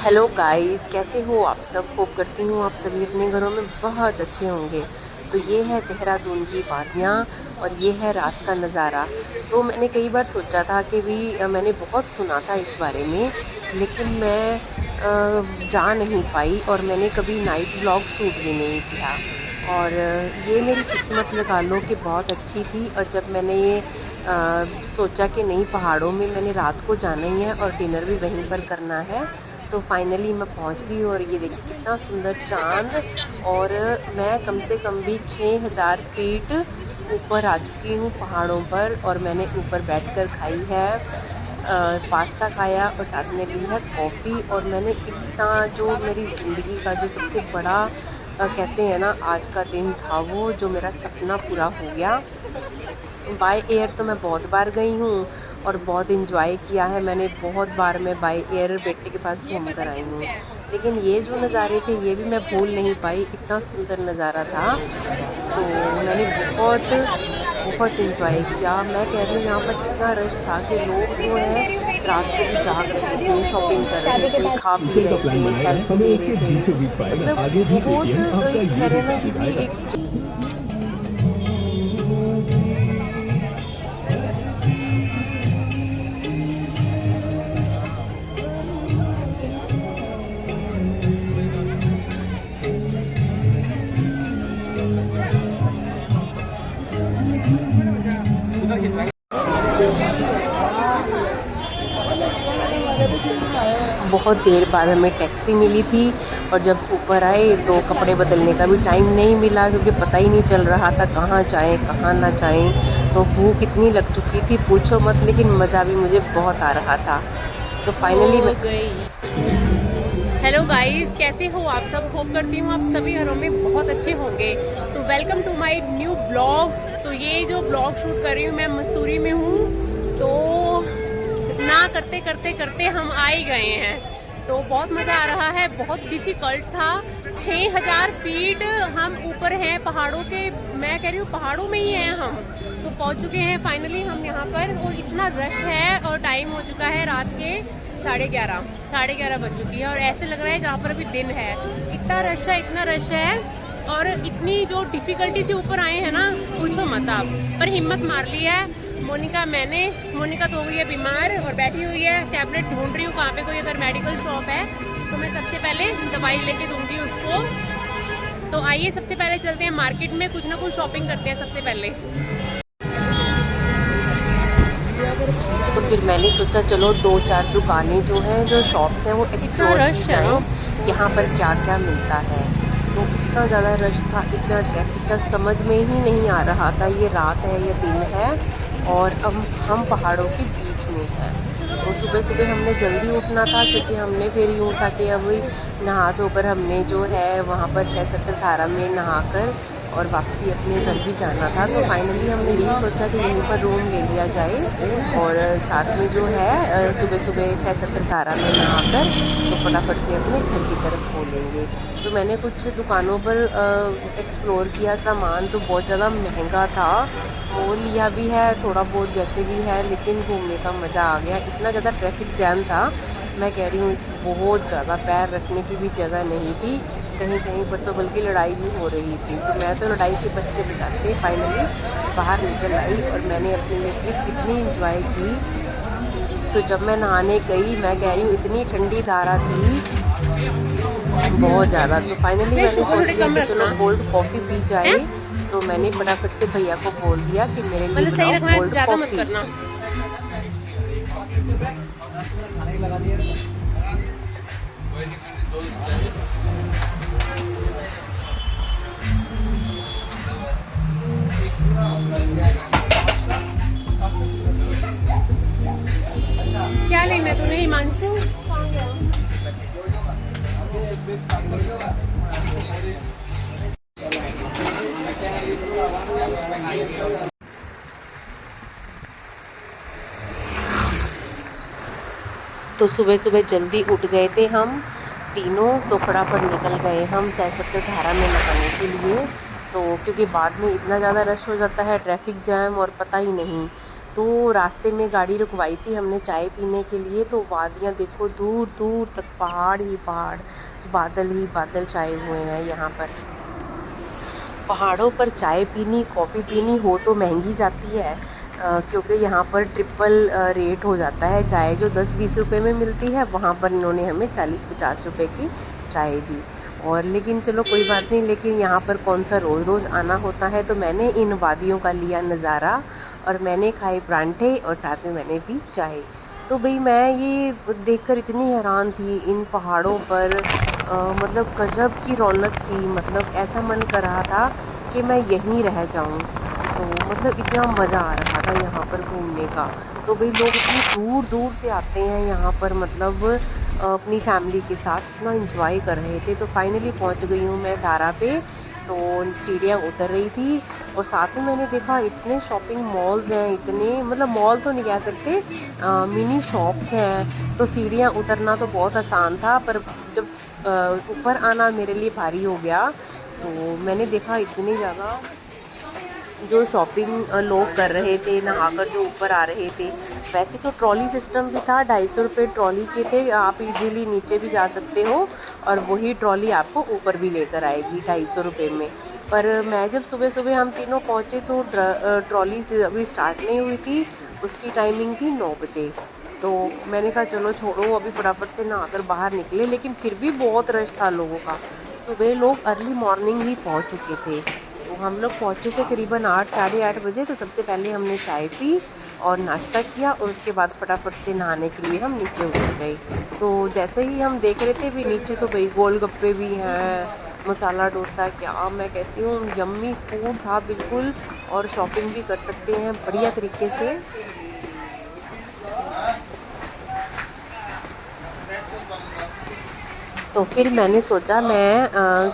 Hello guys, कैसे हो आप सब। होप करती हूँ आप सभी अपने घरों में बहुत अच्छे होंगे। तो ये है देहरादून की वादियाँ और ये है रात का नज़ारा। तो मैंने कई बार सोचा था कि मैंने बहुत सुना था इस बारे में, लेकिन मैं जा नहीं पाई और मैंने कभी नाइट व्लॉग शूट भी नहीं किया। और ये मेरी किस्मत लगा लो कि बहुत अच्छी थी। और जब मैंने ये सोचा कि नहीं, पहाड़ों में मैंने रात को जाना ही है और डिनर भी वहीं पर करना है, तो फाइनली मैं पहुंच गई। और ये देखिए कितना सुंदर चाँद। और मैं कम से कम भी 6000 फीट ऊपर आ चुकी हूँ पहाड़ों पर। और मैंने ऊपर बैठकर खाई है पास्ता खाया और साथ में ली है कॉफ़ी। और मैंने इतना, जो मेरी ज़िंदगी का जो सबसे बड़ा कहते हैं ना, आज का दिन था वो, जो मेरा सपना पूरा हो गया। बाय एयर तो मैं बहुत बार गई हूँ और बहुत इंजॉय किया है मैंने। बहुत बार मैं बाय एयर बेटे के पास घूम कर आई हूँ, लेकिन ये जो नज़ारे थे ये भी मैं भूल नहीं पाई। इतना सुंदर नज़ारा था, तो मैंने बहुत बहुत इंजॉय किया। मैं कह रही हूँ यहाँ पर इतना रश था कि लोग जो हैं रात को भी जाग रहे थे, शॉपिंग कर रहे थे, खा पी वीकेंड का रहे प्लान थे, बनाया है, सेल्फी हमें ले उसके रहे थे। बीचों बीच पाएगा। मतलब आगे भी बहुत एटीएम आपका एक ये ठहरे ना हिस्सा कि भी दिखाएगा। एक बहुत देर बाद हमें टैक्सी मिली थी। और जब ऊपर आए तो कपड़े बदलने का भी टाइम नहीं मिला, क्योंकि पता ही नहीं चल रहा था कहाँ जाएं कहाँ ना जाएं। तो भूख इतनी लग चुकी थी पूछो मत, लेकिन मज़ा भी मुझे बहुत आ रहा था। तो फाइनली मैं गई। हेलो गाइस, कैसे हो आप सब। होप करती हूँ आप सभी घरों में बहुत अच्छे होंगे। तो welcome to my new blog. तो ये जो ब्लॉग शूट कर रही हूँ मैं मसूरी में हूँ। तो ना करते करते करते हम आ ही गए हैं। तो बहुत मज़ा आ रहा है। बहुत डिफ़िकल्ट था। 6000 फीट हम ऊपर हैं पहाड़ों के। मैं कह रही हूँ पहाड़ों में ही हैं हम। तो पहुँच चुके हैं फाइनली हम यहाँ पर। और इतना रश है और टाइम हो चुका है रात के 11:30 बज चुकी है। और ऐसे लग रहा है जहाँ पर अभी दिन है। इतना रश है, इतना रश है। और इतनी जो डिफ़िकल्टी से ऊपर आए हैं ना, पूछो मत आप। पर हिम्मत मार ली है मोनिका तो हो गई है बीमार और बैठी हुई है। टैबलेट ढूंढ रही हूँ कहाँ पे कोई अगर मेडिकल शॉप है तो मैं सबसे पहले दवाई लेके दूंगी उसको। तो आइए सबसे पहले चलते हैं मार्केट में, कुछ ना कुछ शॉपिंग करते हैं सबसे पहले। तो फिर मैंने सोचा चलो 2-4 दुकानें जो हैं, जो शॉप्स हैं, वो इतना एक्सप्लोर की रश है ना। जाएं, यहाँ पर क्या क्या मिलता है। तो इतना ज़्यादा रश था, इतना ट्रैफिक था, समझ में ही नहीं आ रहा था ये रात है या दिन है। और अब हम पहाड़ों के बीच में हैं। तो सुबह सुबह हमने जल्दी उठना था, क्योंकि हमने फिर यूँ था कि अब नहा धोकर हमने जो है वहाँ पर सहस्त्र धारा में नहाकर और वापसी अपने घर भी जाना था। तो फाइनली हमने यही सोचा कि यहीं पर रूम ले लिया जाए और साथ में जो है सुबह सुबह सहस्त्र धारा में नहाकर तो फटाफट से अपने घर की तरफ हो लेंगे। तो मैंने कुछ दुकानों पर एक्सप्लोर किया। सामान तो बहुत ज़्यादा महंगा था, वो लिया भी है थोड़ा बहुत जैसे भी है, लेकिन घूमने का मज़ा आ गया। इतना ज़्यादा ट्रैफिक जैम था, मैं कह रही हूँ बहुत ज़्यादा पैर रखने की भी जगह नहीं थी। कहीं कहीं पर तो बल्कि लड़ाई भी हो रही थी। तो मैं तो लड़ाई से बचते बचाते फाइनली बाहर निकल आई और मैंने अपनी ये ट्रिप कितनी इंजॉय की। तो जब मैं नहाने गई, मैं कह रही हूँ इतनी ठंडी धारा थी बहुत ज़्यादा। तो फाइनली नहीं, मैंने शुगर सोच थोड़े लिया कम कि चलो रखना कोल्ड कॉफ़ी पी है। जाए। तो मैंने फटाफट से भैया को बोल दिया कि मेरे लिए मतलब सही बनाओ रखना है, कोल्ड ज़्यादा मत कॉफ़ी। करना। क्या लेना है तूने हिमांशु। तो सुबह सुबह जल्दी उठ गए थे हम तीनों, तो फटाफट निकल गए हम सहस्त्र धारा में नहाने के लिए। तो क्योंकि बाद में इतना ज़्यादा रश हो जाता है, ट्रैफिक जैम और पता ही नहीं। तो रास्ते में गाड़ी रुकवाई थी हमने चाय पीने के लिए। तो वादियाँ देखो, दूर दूर तक पहाड़ ही पहाड़, बादल ही बादल छाए हुए हैं यहाँ पर। पहाड़ों पर चाय पीनी, कॉफ़ी पीनी हो तो महंगी जाती है, क्योंकि यहाँ पर ट्रिपल रेट हो जाता है। चाय जो 10-20 रुपए में मिलती है, वहाँ पर इन्होंने हमें 40-50 रुपए की चाय दी। और लेकिन चलो कोई बात नहीं, लेकिन यहाँ पर कौन सा रोज़ रोज़ आना होता है। तो मैंने इन वादियों का लिया नज़ारा, और मैंने खाए परांठे, और साथ में मैंने पी चाय। तो भाई मैं ये देखकर इतनी हैरान थी इन पहाड़ों पर, मतलब गजब की रौनक थी। मतलब ऐसा मन कर रहा था कि मैं यहीं रह जाऊं। तो मतलब इतना मज़ा आ रहा था यहाँ पर घूमने का। तो भाई लोग इतनी दूर दूर से आते हैं यहाँ पर, मतलब अपनी फैमिली के साथ इतना एंजॉय कर रहे थे। तो फाइनली पहुँच गई हूँ मैं धारा पे। तो सीढ़ियाँ उतर रही थी, और साथ में मैंने देखा इतने शॉपिंग मॉल्स हैं, इतने मतलब मॉल तो नहीं कह सकते, मिनी शॉप्स हैं। तो सीढ़ियाँ उतरना तो बहुत आसान था, पर जब ऊपर आना मेरे लिए भारी हो गया। तो मैंने देखा इतनी ज़्यादा जो शॉपिंग लोग कर रहे थे, नहाकर जो ऊपर आ रहे थे। वैसे तो ट्रॉली सिस्टम भी था, 250 रुपये ट्रॉली के थे, आप इजीली नीचे भी जा सकते हो, और वही ट्रॉली आपको ऊपर भी लेकर आएगी 250 रुपये में। पर मैं जब सुबह सुबह हम तीनों पहुँचे तो ट्रॉली से अभी स्टार्ट नहीं हुई थी, उसकी टाइमिंग थी 9 बजे। तो मैंने कहा चलो छोड़ो, अभी फटाफट से नहाकर बाहर निकले, लेकिन फिर भी बहुत रश था लोगों का। सुबह लोग अर्ली मॉर्निंग ही पहुँच चुके थे। तो हम लोग पहुँचे थे करीबन 8 साढ़े 8 बजे। तो सबसे पहले हमने चाय पी और नाश्ता किया, और उसके बाद फटाफट से नहाने के लिए हम नीचे उतर गए। तो जैसे ही हम देख रहे थे भी नीचे, तो भाई गोलगप्पे भी हैं, मसाला डोसा, क्या मैं कहती हूँ, यम्मी फूड था बिल्कुल। और शॉपिंग भी कर सकते हैं बढ़िया तरीके से। तो फिर मैंने सोचा मैं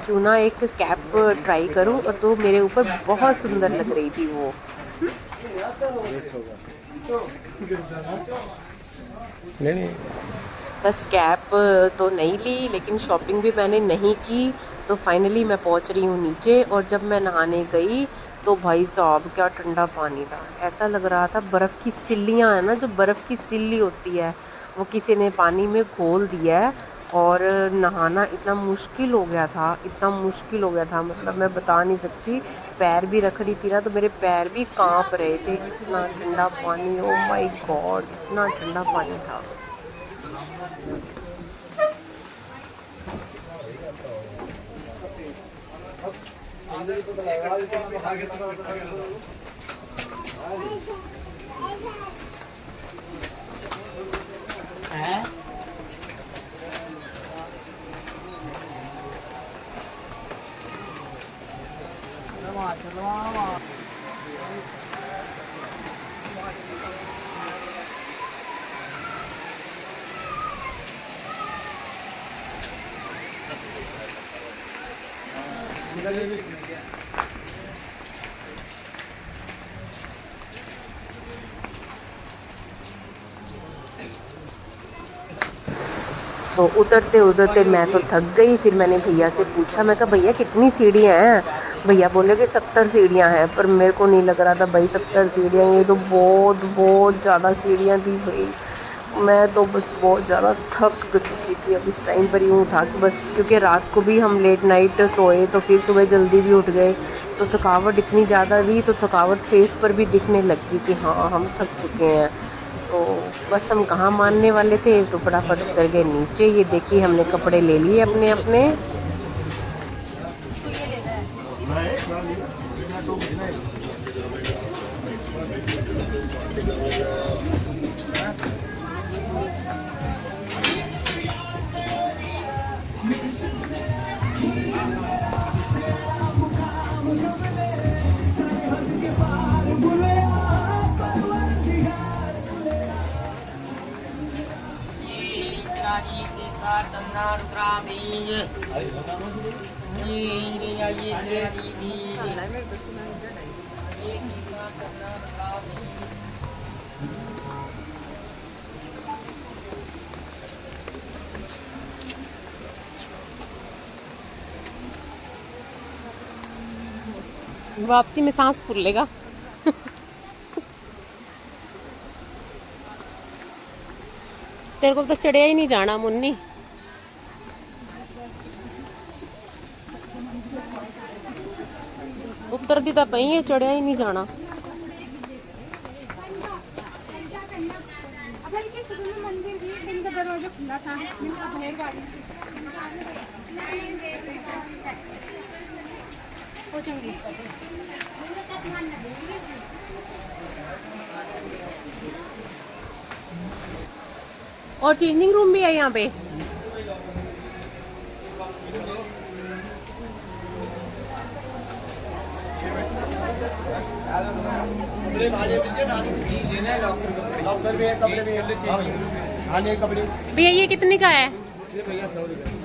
क्यों ना एक कैप ट्राई करूं, तो मेरे ऊपर बहुत सुंदर लग रही थी वो। नहीं नहीं। बस कैप तो नहीं ली, लेकिन शॉपिंग भी मैंने नहीं की। तो फाइनली मैं पहुंच रही हूँ नीचे, और जब मैं नहाने गई तो भाई साहब क्या ठंडा पानी था। ऐसा लग रहा था बर्फ़ की सिल्लियाँ हैं ना, जो बर्फ़ की सिल्ली होती है, वो किसी ने पानी में घोल दिया है। और नहाना इतना मुश्किल हो गया था, इतना मुश्किल हो गया था, मतलब मैं बता नहीं सकती। पैर भी रख रही थी ना, तो मेरे पैर भी कांप रहे थे, इतना ठंडा पानी, ओ माय गॉड, इतना ठंडा पानी था। तो उतरते उतरते मैं तो थक गई। फिर मैंने भैया से पूछा, मैं कहा भैया कितनी सीढ़ियाँ हैं। भैया बोले कि 70 सीढ़ियाँ हैं। पर मेरे को नहीं लग रहा था भाई 70 सीढ़ियाँ, ये तो बहुत बहुत ज़्यादा सीढ़ियाँ थी भाई। मैं तो बस बहुत ज़्यादा थक चुकी थी। अब इस टाइम पर यूँ था कि बस, क्योंकि रात को भी हम लेट नाइट सोए, तो फिर सुबह जल्दी भी उठ गए, तो थकावट इतनी ज़्यादा थी, तो थकावट फेस पर भी दिखने लगी कि हाँ हम थक चुके हैं। तो बस हम कहाँ मानने वाले थे, तो फटाफट उतर गए नीचे। ये देखिए हमने कपड़े ले लिए अपने अपने। वापसी में सांस फूलेगा। तेरे को तो चढ़िया ही नहीं जाना मुन्नी। उतरती तो पई है, चढ़िया ही नहीं जाना। मंदिर भी दिन का दरवाजा खुला था, गाड़ी और चेंजिंग रूम भी है यहाँ पे। भैया ये कितने का है? भैया 100 रुपये।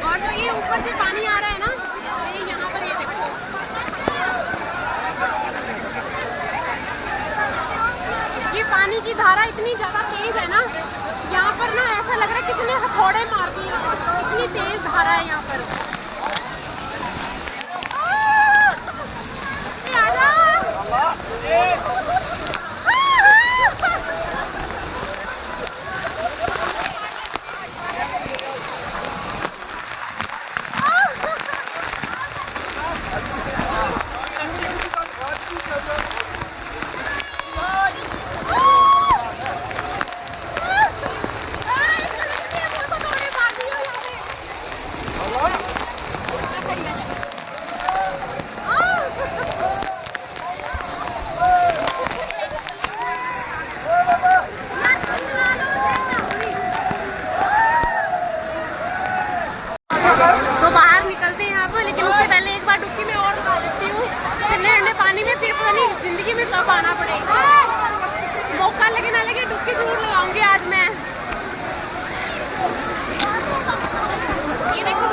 और जो ये ऊपर से पानी आ रहा है ना, ये यहाँ पर ये देखो, ये पानी की धारा इतनी ज्यादा तेज है ना, यहाँ पर ना ऐसा लग रहा है किसी ने हथौड़े मार दिए, इतनी तेज धारा है यहाँ पर। जिंदगी में कब आना पड़ेगा, मौका लगे ना लगे डुबकी जरूर लगाऊंगी आज मैं। ये देखो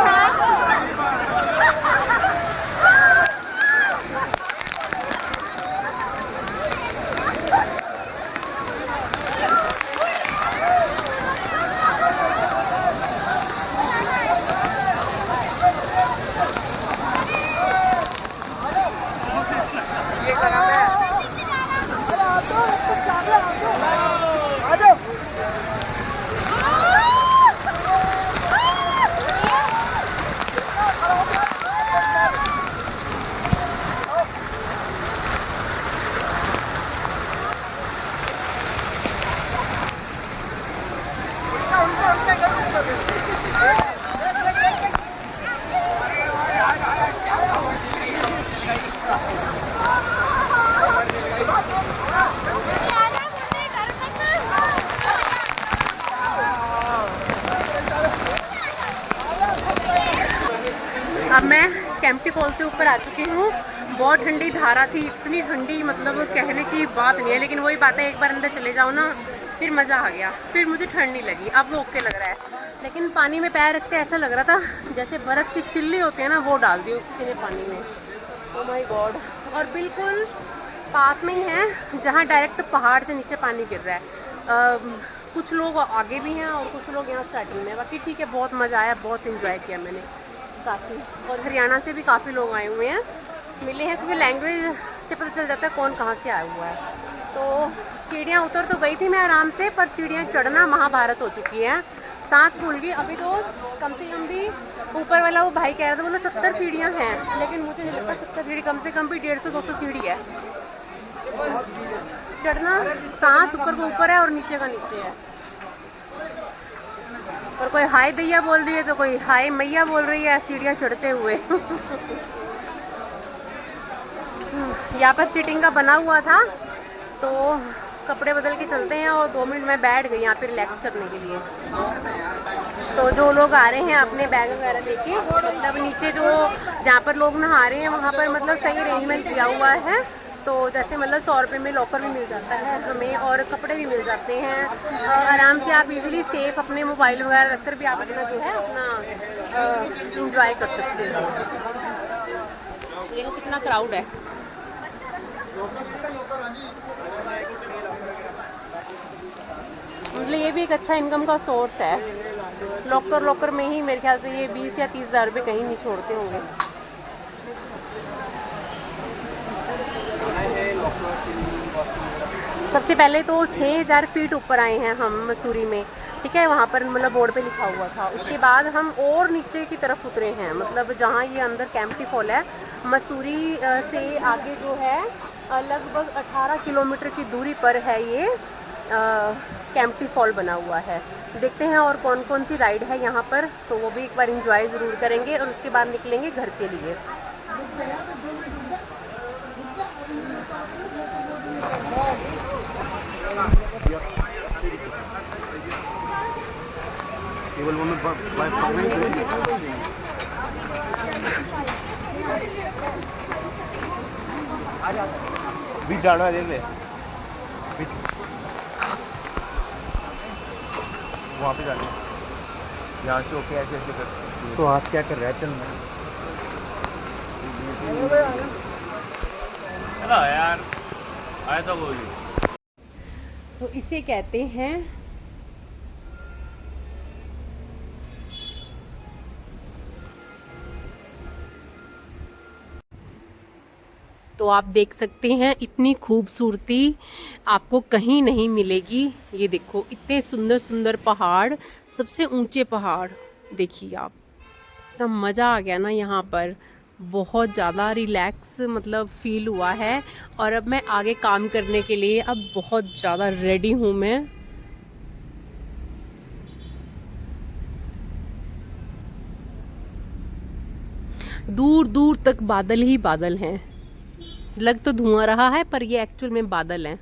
कैंपटी फॉल से ऊपर आ चुकी हूँ। बहुत ठंडी धारा थी, इतनी ठंडी मतलब कहने की बात नहीं है, लेकिन वही बात है, एक बार अंदर चले जाओ ना फिर मज़ा आ गया, फिर मुझे ठंड नहीं लगी, अब वो ओके लग रहा है। लेकिन पानी में पैर रखते ऐसा लग रहा था जैसे बर्फ़ की सिल्ली होती है ना, वो डाल दी किसी ने पानी में। Oh my God. और बिल्कुल पास में ही है जहाँ डायरेक्ट पहाड़ से नीचे पानी गिर रहा है। कुछ लोग आगे भी हैं और कुछ लोग यहाँ स्टार्टिंग में। बाकी ठीक है, बहुत मज़ा आया, बहुत इन्जॉय किया मैंने काफ़ी। और हरियाणा से भी काफ़ी लोग आए हुए हैं, मिले हैं, क्योंकि लैंग्वेज से पता चल जाता है कौन कहाँ से आया हुआ है। तो सीढ़ियाँ उतर तो गई थी मैं आराम से, पर सीढ़ियाँ चढ़ना महाभारत हो चुकी है, सांस फूल गई। अभी तो कम से कम भी ऊपर वाला वो भाई कह रहा था, बोला 70 सीढ़ियाँ हैं, लेकिन मुझे नहीं लगता 70 सीढ़ी, कम से कम भी 150-200 सीढ़ी है। चढ़ना सांस ऊपर को ऊपर है और नीचे का नीचे है। और कोई हाय दैया बोल रही है तो कोई हाय मैया बोल रही है सीढ़ियाँ चढ़ते हुए। यहाँ पर सीटिंग का बना हुआ था, तो कपड़े बदल के चलते हैं, और 2 मिनट में बैठ गई यहाँ पे रिलैक्स करने के लिए। तो जो लोग आ रहे हैं अपने बैग वगैरह लेके, मतलब नीचे जो जहाँ पर लोग नहा रहे हैं वहाँ पर मतलब सही अरेंजमेंट किया हुआ है। तो जैसे मतलब 100 रुपये में लॉकर भी मिल जाता है हमें, और कपड़े भी मिल जाते हैं। आराम से आप इजीली सेफ अपने मोबाइल वगैरह रखकर भी आप अपना जो है अपना इंजॉय कर सकते हो। देखो कितना क्राउड है। मतलब ये भी एक अच्छा इनकम का सोर्स है। लॉकर में ही मेरे ख्याल से ये 20 या 30 हज़ार रुपये कहीं नहीं छोड़ते होंगे। सबसे पहले तो 6000 फीट ऊपर आए हैं हम मसूरी में, ठीक है, वहाँ पर मतलब बोर्ड पे लिखा हुआ था। उसके बाद हम और नीचे की तरफ उतरे हैं, मतलब जहाँ ये अंदर कैंपटी फॉल है, मसूरी से आगे जो है लगभग 18 किलोमीटर की दूरी पर है ये कैंपटी फॉल बना हुआ है। देखते हैं और कौन कौन सी राइड है यहाँ पर, तो वो भी एक बार एंजॉय ज़रूर करेंगे, और उसके बाद निकलेंगे घर के लिए। केवल वो में बीच जाना देख ले, वहाँ पे जाना यहाँ से। ओके, ऐसे ऐसे कर। तो हाथ क्या कर रहा है, चल हेलो यार, आया तो बोली। तो इसे कहते हैं तो आप देख सकते हैं इतनी खूबसूरती आपको कहीं नहीं मिलेगी। ये देखो इतने सुंदर सुंदर पहाड़, सबसे ऊंचे पहाड़ देखिए आप। इतना मज़ा आ गया ना यहाँ पर, बहुत ज़्यादा रिलैक्स मतलब फील हुआ है। और अब मैं आगे काम करने के लिए अब बहुत ज़्यादा रेडी हूँ मैं। दूर दूर तक बादल ही बादल हैं। लग तो धुआं रहा है पर ये एक्चुअल में बादल हैं।